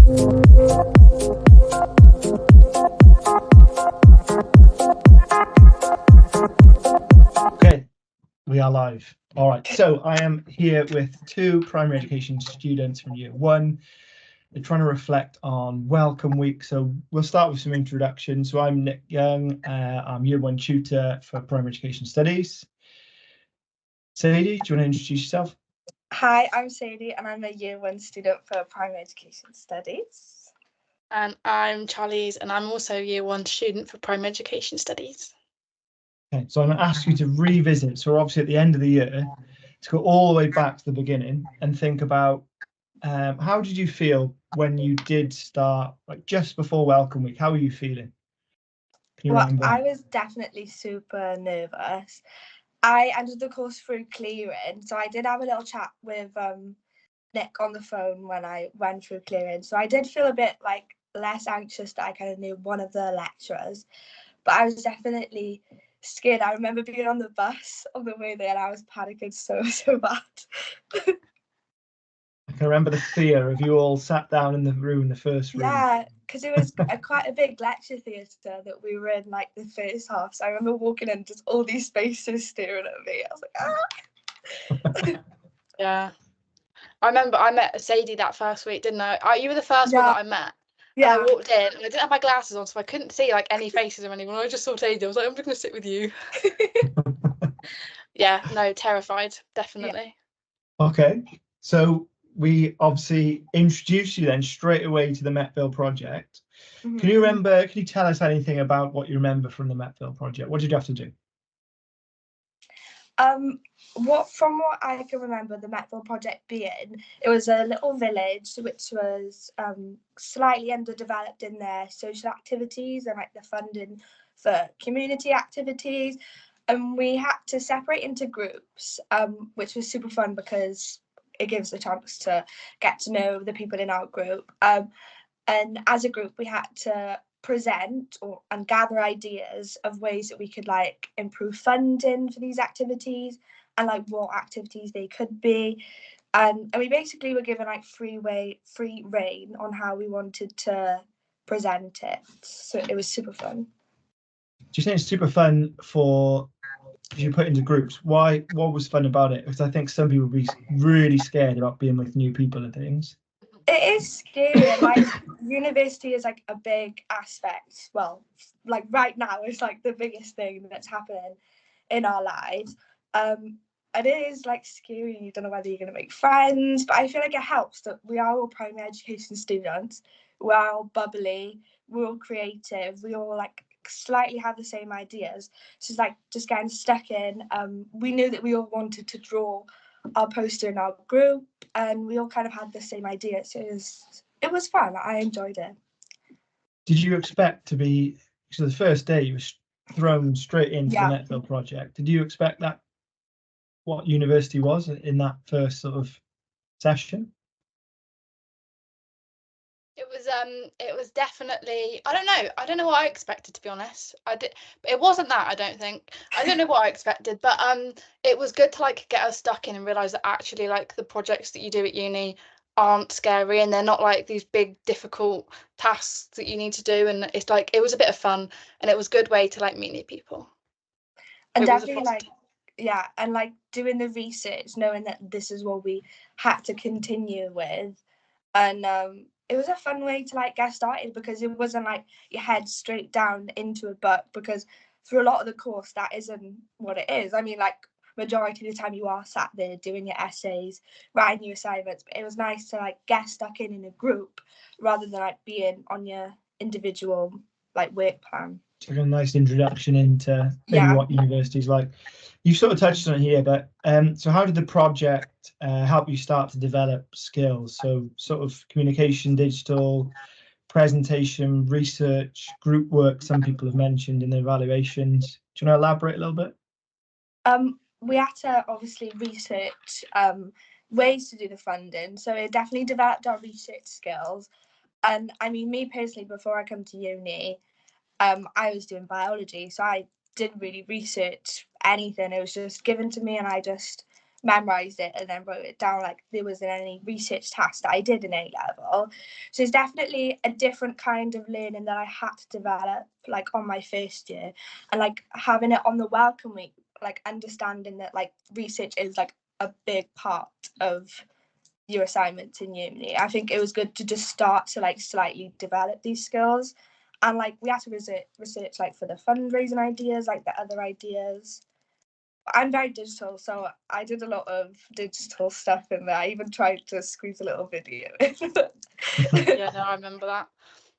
Okay, we are live. All right, so I am here with two primary education students from year one. They're trying to reflect on Welcome Week. So we'll start with some introduction. So I'm Nick Young. I'm year one tutor for primary education studies. Sadie, do you want to introduce yourself? Hi, I'm Sadie and I'm a year one student for primary education studies. And I'm Charlize and I'm also a year one student for primary education studies. Okay, so I'm going to ask you to revisit. So we're obviously at the end of the year, to go all the way back to the beginning and think about how did you feel when you did start, like just before Welcome Week? How were you feeling? Can you remember? I was definitely super nervous. I entered the course through clearing, so I did have a little chat with Nick on the phone when I went through clearing. So I did feel a bit like less anxious that I kind of knew one of the lecturers, but I was definitely scared. I remember being on the bus on the way there and I was panicking so bad. I can remember the fear of you all sat down in the room, the first room. Yeah, because it was quite a big lecture theatre that we were in, like the first half. So I remember walking in, just all these faces staring at me. I was like, ah. Yeah. I remember I met Sadie that first week, didn't I? You were the first one that I met. Yeah. And I walked in and I didn't have my glasses on, so I couldn't see like any faces or anyone. I just saw Sadie. I was like, I'm just going to sit with you. Yeah, no, terrified, definitely. Yeah. Okay, so we obviously introduced you then straight away to the Metville project. Mm-hmm. Can you tell us anything about what you remember from the Metville project? What did you have to do? From what I can remember, the Metville project being, it was a little village which was slightly underdeveloped in their social activities and like the funding for community activities. And we had to separate into groups, which was super fun because it gives a chance to get to know the people in our group. And as a group, we had to present and gather ideas of ways that we could like improve funding for these activities and like what activities they could be. And we basically were given like free reign on how we wanted to present it. So it was super fun. Do you think it's super fun if you put into groups? What was fun about it? Because I think some people would be really scared about being with new people and things. It is scary. Like university is like a big aspect. Well, like right now it's like the biggest thing that's happening in our lives. And it is like scary. You don't know whether you're going to make friends, but I feel like it helps that we are all primary education students. We're all bubbly. We're all creative. We all like slightly have the same ideas. So it's like just getting stuck in. We knew that we all wanted to draw our poster in our group, and we all kind of had the same idea. So it was fun. I enjoyed it. Did you expect to be? So the first day you were thrown straight into the Metville project. Did you expect that? What university was in that first sort of session? It was definitely, I don't know what I expected, to be honest. It wasn't that, I don't think. I don't know what I expected, but it was good to like get us stuck in and realize that actually like the projects that you do at uni aren't scary and they're not like these big difficult tasks that you need to do, and it's like it was a bit of fun and it was a good way to like meet new people. And definitely like and like doing the research, knowing that this is what we had to continue with, and it was a fun way to like get started because it wasn't like your head straight down into a book, because through a lot of the course that isn't what it is. I mean, like majority of the time you are sat there doing your essays, writing your assignments, but it was nice to like get stuck in a group rather than like being on your individual like work plan. It's like a nice introduction into maybe what university's like. You've sort of touched on it here, but so how did the project help you start to develop skills? So sort of communication, digital, presentation, research, group work, some people have mentioned in the evaluations. Do you want to elaborate a little bit? We had to obviously research ways to do the funding. So it definitely developed our research skills. And I mean, me personally, before I come to uni, I was doing biology. So I didn't really research anything. It was just given to me and I just memorized it and then wrote it down like there wasn't any research task that I did in A level. So it's definitely a different kind of learning that I had to develop like on my first year, and like having it on the welcome week, like understanding that like research is like a big part of your assignments in uni. I think it was good to just start to like slightly develop these skills, and like we had to research like for the fundraising ideas, like the other ideas. I'm very digital, so I did a lot of digital stuff in there. I even tried to squeeze a little video in. Yeah, no, I remember that.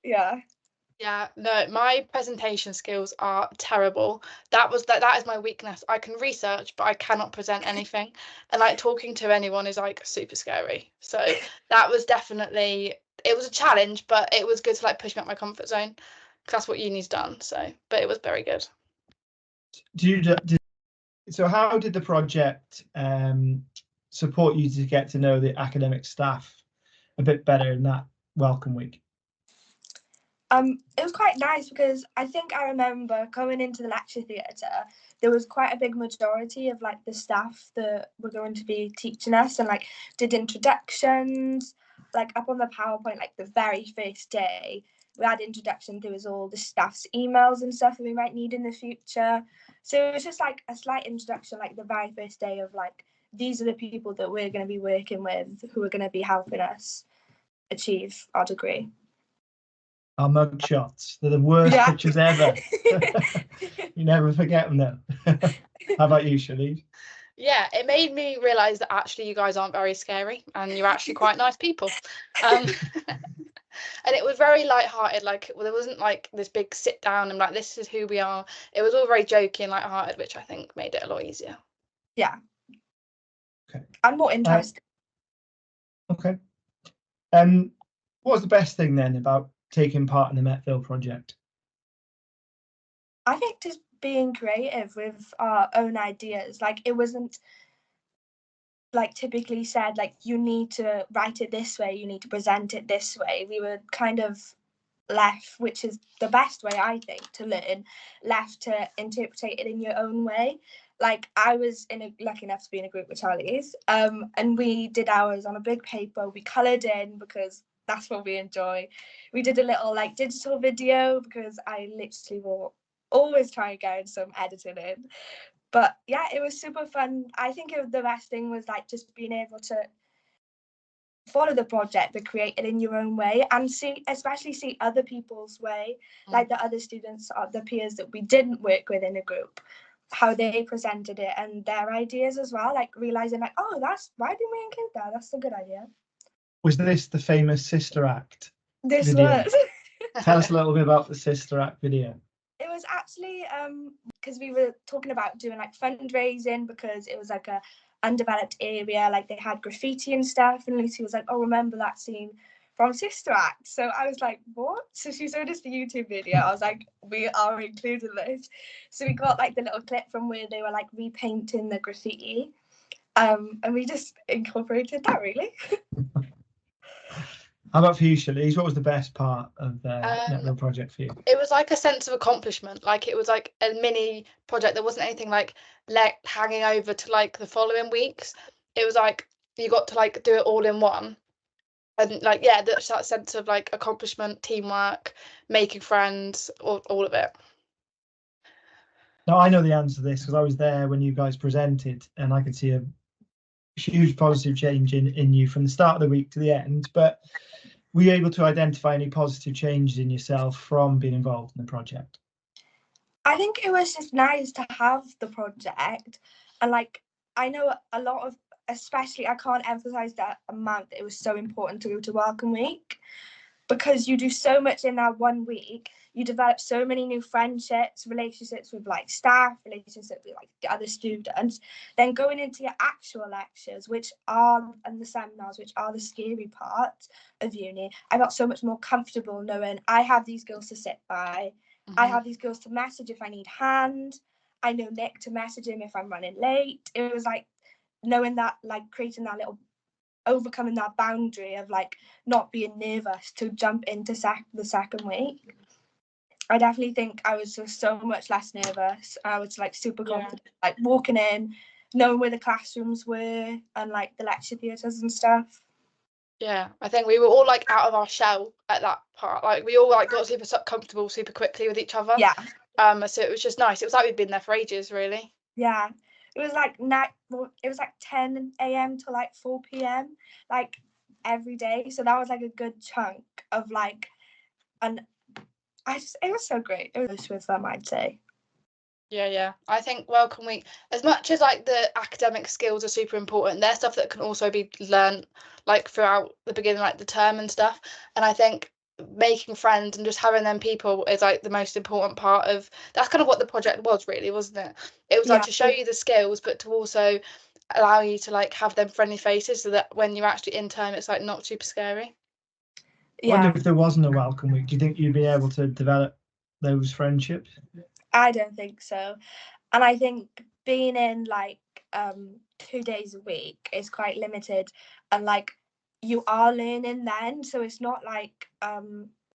Yeah. Yeah, no, my presentation skills are terrible. That is my weakness. I can research, but I cannot present anything. And like talking to anyone is like super scary. So that was definitely, it was a challenge, but it was good to like push me out my comfort zone, 'cause that's what uni's done. So, but it was very good. So how did the project support you to get to know the academic staff a bit better in that welcome week? It was quite nice because I think I remember coming into the lecture theatre, there was quite a big majority of like the staff that were going to be teaching us and like did introductions, like up on the PowerPoint, like the very first day, we had introduction. There was all the staff's emails and stuff that we might need in the future. So it was just like a slight introduction, like the very first day of like, these are the people that we're going to be working with who are going to be helping us achieve our degree. Our mug shots, they're the worst pictures ever. You never forget them though. How about you, Shalise? Yeah, it made me realise that actually you guys aren't very scary and you're actually quite nice people. And it was very light-hearted, like there wasn't like this big sit down and like this is who we are. It was all very jokey and light-hearted, which I think made it a lot easier. Yeah. Okay. I'm more interested. Okay. What was the best thing then about taking part in the Metville project? I think just being creative with our own ideas. Like it wasn't like typically said like you need to write it this way, you need to present it this way. We were kind of left, which is the best way I think to learn, left to interpret it in your own way. Like I was lucky enough to be in a group with Charlie's, and we did ours on a big paper. We coloured in because that's what we enjoy. We did a little like digital video because I literally will always try and get some editing in. But yeah, it was super fun. I think the best thing was like just being able to follow the project but create it in your own way and especially see other people's way, like the other students or the peers that we didn't work with in a group, how they presented it and their ideas as well, like realizing like, oh, why didn't we include that, that's a good idea. Was this the famous Sister Act This video? was Tell us a little bit about the Sister Act video. It was actually because we were talking about doing like fundraising because it was like a undeveloped area, like they had graffiti and stuff, and Lucy was like, oh, remember that scene from Sister Act? So I was like, what? So she showed us the YouTube video. I was like, we are including this. So we got like the little clip from where they were like repainting the graffiti, and we just incorporated that really. How about for you, Shalise? What was the best part of the Metville project for you? It was like a sense of accomplishment. Like it was like a mini project. There wasn't anything like hanging over to like the following weeks. It was like you got to like do it all in one. And like, yeah, that sense of like accomplishment, teamwork, making friends, all of it. Now, I know the answer to this because I was there when you guys presented and I could see a huge positive change in you from the start of the week to the end. But were you able to identify any positive changes in yourself from being involved in the project? I think it was just nice to have the project, and like I know a lot of, especially I can't emphasize that amount that it was so important to go to Welcome Week, because you do so much in that 1 week. You develop so many new friendships, relationships with like staff, relationships with like the other students. Then going into your actual lectures, and the seminars, which are the scary part of uni, I got so much more comfortable knowing I have these girls to sit by. I have these girls to message if I need hand. I know Nick to message him if I'm running late. It was like knowing that, like creating that little, overcoming that boundary of like not being nervous to jump into the second week. I definitely think I was just so much less nervous. I was like super confident, like walking in, knowing where the classrooms were and like the lecture theatres and stuff. Yeah, I think we were all like out of our shell at that part. Like we all like got super comfortable super quickly with each other. Yeah, So it was just nice. It was like we'd been there for ages, really. yeah. It was like night. Well, it was like 10 a.m. to like 4 p.m. like every day. So that was like a good chunk of like, and it was so great. It was with them, I'd say. Yeah. I think Welcome Week, as much as like the academic skills are super important, they're stuff that can also be learned like throughout the beginning, like the term and stuff. And I think making friends and just having them people is like the most important part of, that's kind of what the project was really, wasn't it? It was like to show you the skills, but to also allow you to like have them friendly faces so that when you're actually in term, it's like not super scary. I wonder if there wasn't a Welcome Week, do you think you'd be able to develop those friendships? I don't think so. And I think being in like 2 days a week is quite limited, and like you are learning then, so it's not like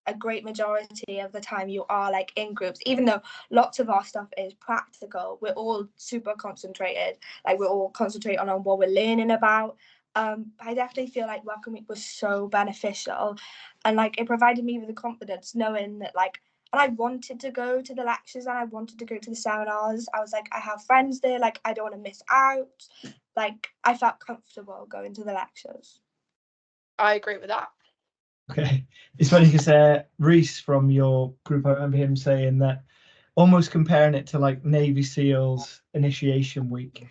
a great majority of the time you are like in groups, even though lots of our stuff is practical. We're all super concentrated, like we're all concentrating on what we're learning about. I definitely feel like Welcome Week was so beneficial, and like it provided me with the confidence knowing that like, and I wanted to go to the lectures and I wanted to go to the seminars. I was like, I have friends there, like I don't want to miss out. Like I felt comfortable going to the lectures. I agree with that. Okay, it's funny because Reese from your group, I remember him saying that, almost comparing it to like Navy SEALs initiation week,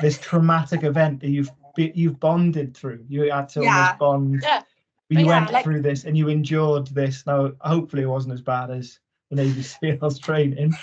this traumatic event that you've bonded through. You had to almost bond. Yeah. You went through this and you endured this. Now, hopefully, it wasn't as bad as the Navy SEALs training,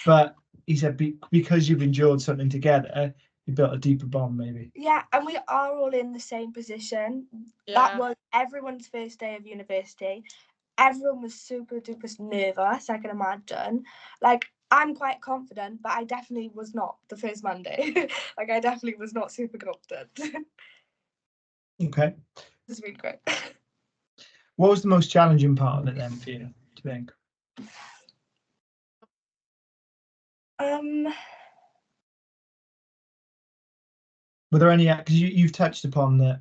but he said because you've endured something together, you built a deeper bond, maybe. Yeah, and we are all in the same position. Yeah. That was everyone's first day of university. Everyone was super duper nervous, I can imagine. Like, I'm quite confident, but I definitely was not the first Monday. Like, I definitely was not super confident. Okay. It's really great. What was the most challenging part of it then for you, do you think? Were there any, because you've touched upon that,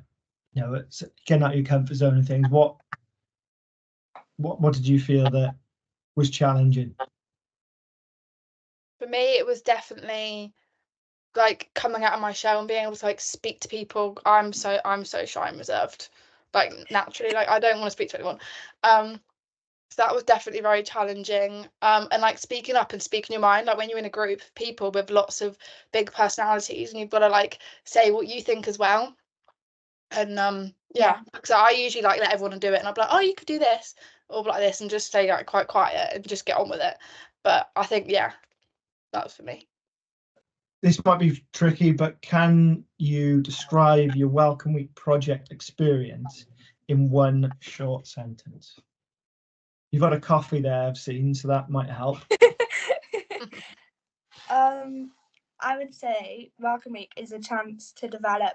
you know, it's getting out of your comfort zone and things. What did you feel that was challenging? For me, it was definitely like coming out of my shell and being able to like speak to people. I'm so shy and reserved, like naturally, like I don't want to speak to anyone. So that was definitely very challenging. And like speaking up and speaking your mind, like when you're in a group of people with lots of big personalities and you've got to like say what you think as well. And yeah, because I usually like let everyone do it and I'll be like, oh, you could do this or like this, and just stay like quite quiet and just get on with it. But I think that was for me. This might be tricky, but can you describe your Welcome Week project experience in one short sentence? You've got a coffee there, I've seen, so that might help. I would say Welcome Week is a chance to develop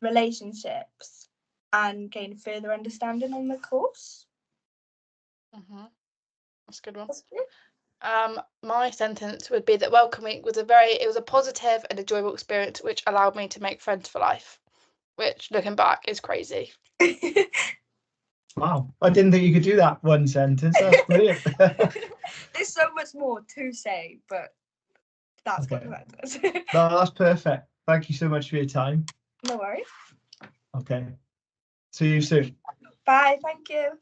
relationships and gain further understanding on the course. That's a good one. My sentence would be that Welcome Week was a positive and enjoyable experience which allowed me to make friends for life, which looking back is crazy. Wow, I didn't think you could do that one sentence. That's brilliant. There's so much more to say, but that's what that does. No, that's perfect. Thank you so much for your time. No worries. Okay. See you soon. Bye, thank you.